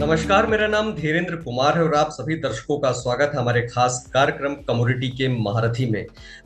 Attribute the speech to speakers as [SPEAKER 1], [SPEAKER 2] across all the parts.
[SPEAKER 1] नमस्कार, मेरा नाम धीरेन्द्र कुमार है और आप सभी दर्शकों का स्वागत है हमारे खास कार्यक्रम कमोडिटी के महारथी में।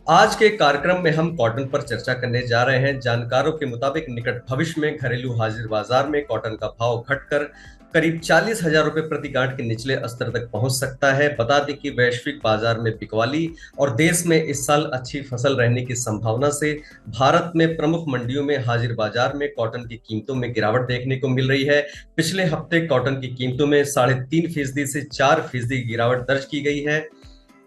[SPEAKER 1] आज के कार्यक्रम में हम कॉटन पर चर्चा करने जा रहे हैं। जानकारों के मुताबिक निकट भविष्य में घरेलू हाजिर बाजार में कॉटन का भाव घटकर करीब 40,000 रुपए प्रति गांठ के निचले स्तर तक पहुंच सकता है। बता दें कि वैश्विक बाजार में बिकवाली और देश में इस साल अच्छी फसल रहने की संभावना से भारत में प्रमुख मंडियों में हाजिर बाजार में कॉटन की कीमतों में गिरावट देखने को मिल रही है। पिछले हफ्ते कॉटन की कीमतों में 3.5% से 4% की गिरावट दर्ज की गई है।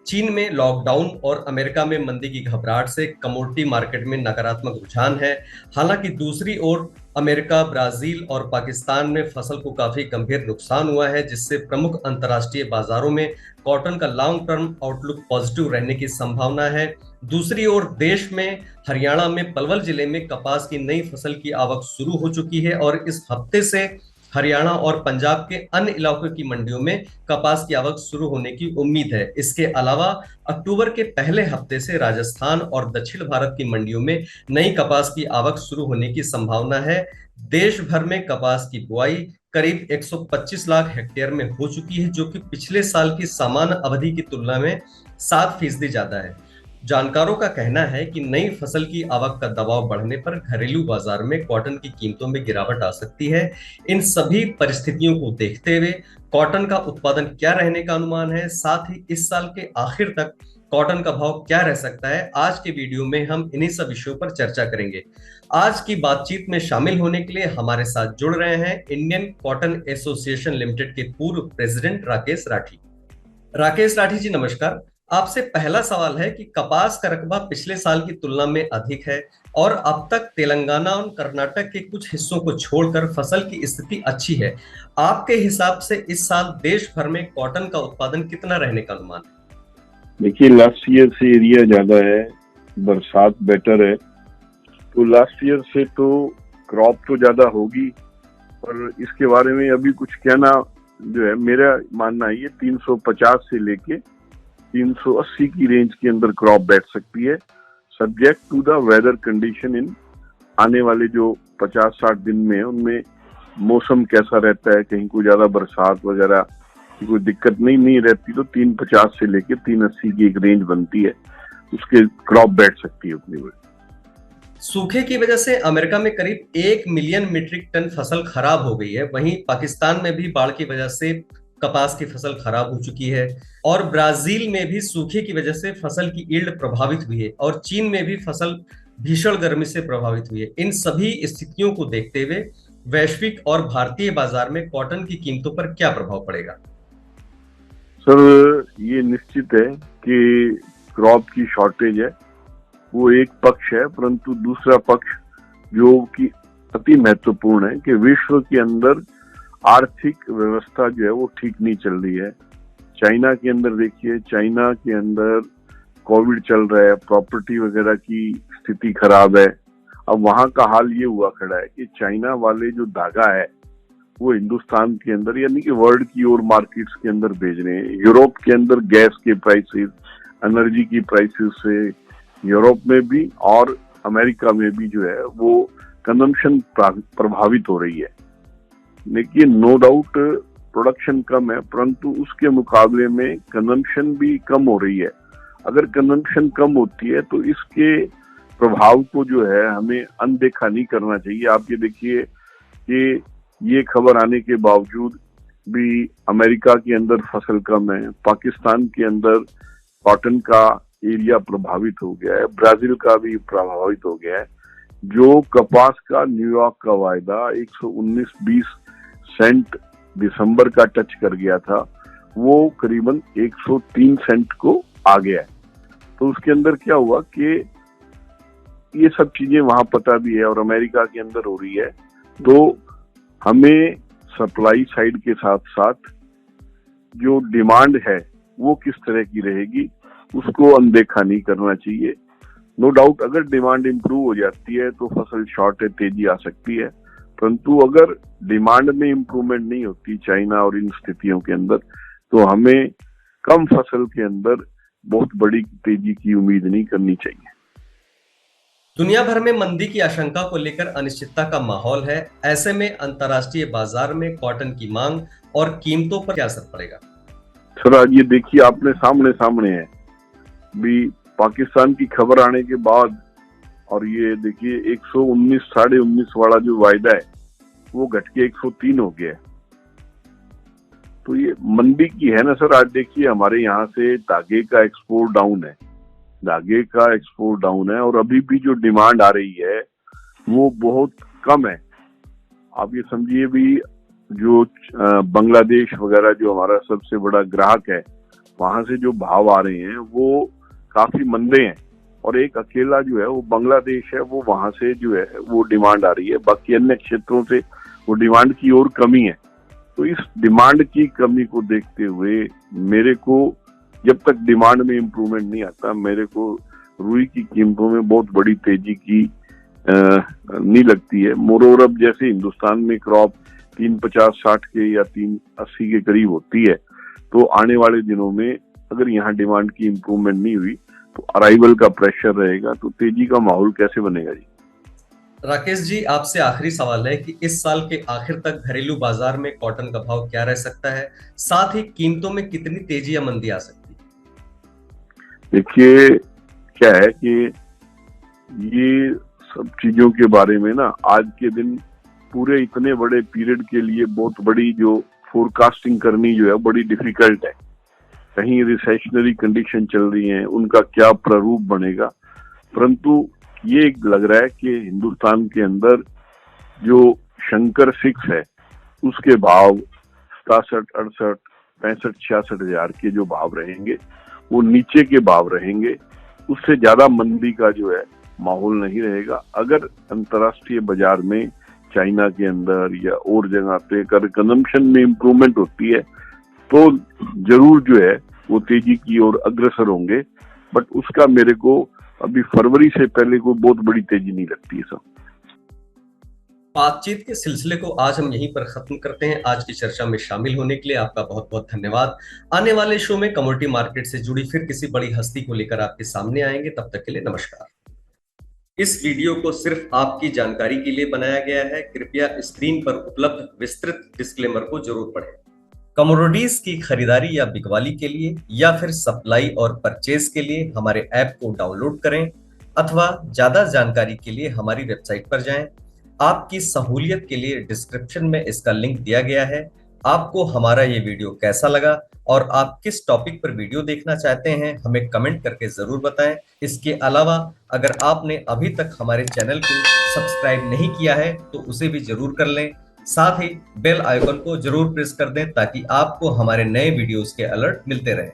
[SPEAKER 1] चीन में लॉकडाउन और अमेरिका में मंदी की घबराहट से कमोडिटी मार्केट में नकारात्मक रुझान है। हालांकि दूसरी ओर अमेरिका, ब्राजील और पाकिस्तान में फसल को काफी गंभीर नुकसान हुआ है, जिससे प्रमुख अंतर्राष्ट्रीय बाजारों में कॉटन का लॉन्ग टर्म आउटलुक पॉजिटिव रहने की संभावना है। दूसरी ओर देश में हरियाणा में पलवल जिले में कपास की नई फसल की आवक शुरू हो चुकी है और इस हफ्ते से हरियाणा और पंजाब के अन्य इलाकों की मंडियों में कपास की आवक शुरू होने की उम्मीद है। इसके अलावा अक्टूबर के पहले हफ्ते से राजस्थान और दक्षिण भारत की मंडियों में नई कपास की आवक शुरू होने की संभावना है। देश भर में कपास की बुआई करीब 125 लाख हेक्टेयर में हो चुकी है, जो कि पिछले साल की समान अवधि की तुलना में 7% ज्यादा है। जानकारों का कहना है कि नई फसल की आवक का दबाव बढ़ने पर घरेलू बाजार में कॉटन की कीमतों में गिरावट आ सकती है। इन सभी परिस्थितियों को देखते हुए कॉटन का उत्पादन क्या रहने का अनुमान है, साथ ही इस साल के आखिर तक कॉटन का भाव क्या रह सकता है, आज के वीडियो में हम इन्हीं सब विषयों पर चर्चा करेंगे। आज की बातचीत में शामिल होने के लिए हमारे साथ जुड़ रहे हैं इंडियन कॉटन एसोसिएशन लिमिटेड के पूर्व प्रेसिडेंट राकेश राठी। राकेश राठी जी, नमस्कार। आपसे पहला सवाल है कि कपास का रकबा पिछले साल की तुलना में अधिक है और अब तक तेलंगाना और कर्नाटक के कुछ हिस्सों को छोड़कर फसल की स्थिति अच्छी है। आपके हिसाब से इस साल देश भर में कॉटन का उत्पादन कितना रहने का अनुमान है?
[SPEAKER 2] देखिए, लास्ट ईयर से एरिया ज्यादा है, बरसात बेटर है, तो लास्ट ईयर से तो क्रॉप तो ज्यादा होगी, पर इसके बारे में अभी कुछ कहना जो है, मेरा मानना है ये 350 से लेके 380 की रेंज के अंदर क्रॉप बैठ सकती है, subject to the weather condition. इन आने वाले जो 50-60 दिन में उनमें मौसम कैसा रहता है, कहीं कोई ज्यादा बरसात वगैरह की कोई दिक्कत नहीं रहती, तो 350 से लेके 380 की एक रेंज बनती है, उसके क्रॉप बैठ सकती है उतनी बड़ी।
[SPEAKER 1] सूखे की वजह से अमेरिका में करीब 1 मिलियन मीट्रिक टन फसल खराब हो गई है। वहीं पाकिस्तान में भी बाढ़ की वजह से कपास की फसल खराब हो चुकी है और ब्राजील में भी सूखे की वजह से फसल की यील्ड प्रभावित हुई है और चीन में भी फसल भीषण गर्मी से प्रभावित हुई है। इन सभी स्थितियों को देखते हुए वैश्विक और भारतीय बाजार में कॉटन की कीमतों पर क्या प्रभाव पड़ेगा?
[SPEAKER 2] सर, ये निश्चित है कि क्रॉप की शॉर्टेज है, वो एक पक्ष है, परंतु दूसरा पक्ष जो कि अति महत्वपूर्ण है कि विश्व के अंदर आर्थिक व्यवस्था जो है वो ठीक नहीं चल रही है। चाइना के अंदर देखिए, चाइना के अंदर कोविड चल रहा है, प्रॉपर्टी वगैरह की स्थिति खराब है। अब वहां का हाल ये हुआ खड़ा है कि चाइना वाले जो धागा है वो हिंदुस्तान के अंदर यानी कि वर्ल्ड की और मार्केट्स के अंदर भेज रहे हैं। यूरोप के अंदर गैस के प्राइसेस, एनर्जी की प्राइसेस से यूरोप में भी और अमेरिका में भी जो है वो कंजम्पशन प्रभावित हो रही है। लेकिन नो डाउट प्रोडक्शन कम है, परंतु उसके मुकाबले में कंजम्पशन भी कम हो रही है। अगर कंजम्पशन कम होती है तो इसके प्रभाव को जो है हमें अनदेखा नहीं करना चाहिए। आप ये देखिए कि ये खबर आने के बावजूद भी अमेरिका के अंदर फसल कम है, पाकिस्तान के अंदर कॉटन का एरिया प्रभावित हो गया है, ब्राजील का भी प्रभावित हो गया है। जो कपास का न्यूयॉर्क का वायदा 119-20 सेंट दिसंबर का टच कर गया था, वो करीबन 103 सेंट को आ गया है। तो उसके अंदर क्या हुआ कि ये सब चीजें वहां पता भी है और अमेरिका के अंदर हो रही है, तो हमें सप्लाई साइड के साथ साथ जो डिमांड है वो किस तरह की रहेगी उसको अनदेखा नहीं करना चाहिए। नो डाउट अगर डिमांड इंप्रूव हो जाती है तो फसल शॉर्ट है, तेजी आ सकती है, परंतु अगर डिमांड में इंप्रूवमेंट नहीं होती चाइना और इन स्थितियों के अंदर, तो हमें कम फसल के अंदर बहुत बड़ी तेजी की उम्मीद नहीं करनी चाहिए।
[SPEAKER 1] दुनिया भर में मंदी की आशंका को लेकर अनिश्चितता का माहौल है। ऐसे में अंतर्राष्ट्रीय बाजार में कॉटन की मांग और कीमतों पर क्या असर पड़ेगा?
[SPEAKER 2] सर आज ये देखिए आपने सामने सामने है भी पाकिस्तान की खबर आने के बाद, और ये देखिए 119 19.5 वाला जो वायदा है वो घट के 103 हो गया है। तो ये मंदी की है ना सर। आज देखिए हमारे यहाँ से धागे का एक्सपोर्ट डाउन है, धागे का एक्सपोर्ट डाउन है, और अभी भी जो डिमांड आ रही है वो बहुत कम है। आप ये समझिए भी जो बांग्लादेश वगैरह जो हमारा सबसे बड़ा ग्राहक है, वहां से जो भाव आ रहे हैं वो काफी मंदे हैं, और एक अकेला जो है वो बांग्लादेश है, वो वहां से जो है वो डिमांड आ रही है। बाकी अन्य क्षेत्रों से वो डिमांड की और कमी है। तो इस डिमांड की कमी को देखते हुए मेरे को, जब तक डिमांड में इम्प्रूवमेंट नहीं आता, मेरे को रुई की कीमतों में बहुत बड़ी तेजी की नहीं लगती है। मोरोवर अब जैसे हिंदुस्तान में क्रॉप 350-60 के या 380 के करीब होती है, तो आने वाले दिनों में अगर यहाँ डिमांड की इम्प्रूवमेंट नहीं हुई तो अराइवल का प्रेशर रहेगा, तो तेजी का माहौल कैसे बनेगा जी?
[SPEAKER 1] राकेश जी, आपसे आखिरी सवाल है कि इस साल के आखिर तक घरेलू बाजार में कॉटन का भाव क्या रह सकता है, साथ ही कीमतों में कितनी तेजी या मंदी आ सकती है?
[SPEAKER 2] देखिए क्या है कि ये सब चीजों के बारे में ना आज के दिन पूरे इतने बड़े पीरियड के लिए बहुत बड़ी जो फोरकास्टिंग करनी जो है बड़ी डिफिकल्ट है। कहीं रिसेशनरी कंडीशन चल रही है, उनका क्या प्रारूप बनेगा, परंतु ये लग रहा है कि हिंदुस्तान के अंदर जो शंकर 6 है उसके भाव 67, 68, 65, 66 हजार के जो भाव रहेंगे वो नीचे के भाव रहेंगे। उससे ज्यादा मंदी का जो है माहौल नहीं रहेगा। अगर अंतर्राष्ट्रीय बाजार में चाइना के अंदर या और जगह पे अगर कंजम्पशन में इम्प्रूवमेंट होती है तो जरूर जो है वो तेजी की ओर अग्रसर होंगे, बट उसका मेरे को अभी फरवरी से पहले कोई बहुत बड़ी तेजी नहीं लगती है सर।
[SPEAKER 1] बातचीत के सिलसिले को आज हम यहीं पर खत्म करते हैं। आज की चर्चा में शामिल होने के लिए आपका बहुत बहुत धन्यवाद। आने वाले शो में कमोडिटी मार्केट से जुड़ी फिर किसी बड़ी हस्ती को लेकर आपके सामने आएंगे। तब तक के लिए नमस्कार। इस वीडियो को सिर्फ आपकी जानकारी के लिए बनाया गया है। कृपया स्क्रीन पर उपलब्ध विस्तृत डिस्क्लेमर को जरूर पढ़ें। कमोडिटीज की खरीदारी या बिकवाली के लिए या फिर सप्लाई और परचेज के लिए हमारे ऐप को डाउनलोड करें, अथवा ज्यादा जानकारी के लिए हमारी वेबसाइट पर जाएं। आपकी सहूलियत के लिए डिस्क्रिप्शन में इसका लिंक दिया गया है। आपको हमारा ये वीडियो कैसा लगा और आप किस टॉपिक पर वीडियो देखना चाहते हैं, हमें कमेंट करके जरूर बताएं। इसके अलावा अगर आपने अभी तक हमारे चैनल को सब्सक्राइब नहीं किया है तो उसे भी जरूर कर लें। साथ ही बेल आइकन को जरूर प्रेस कर दें ताकि आपको हमारे नए वीडियोस के अलर्ट मिलते रहें।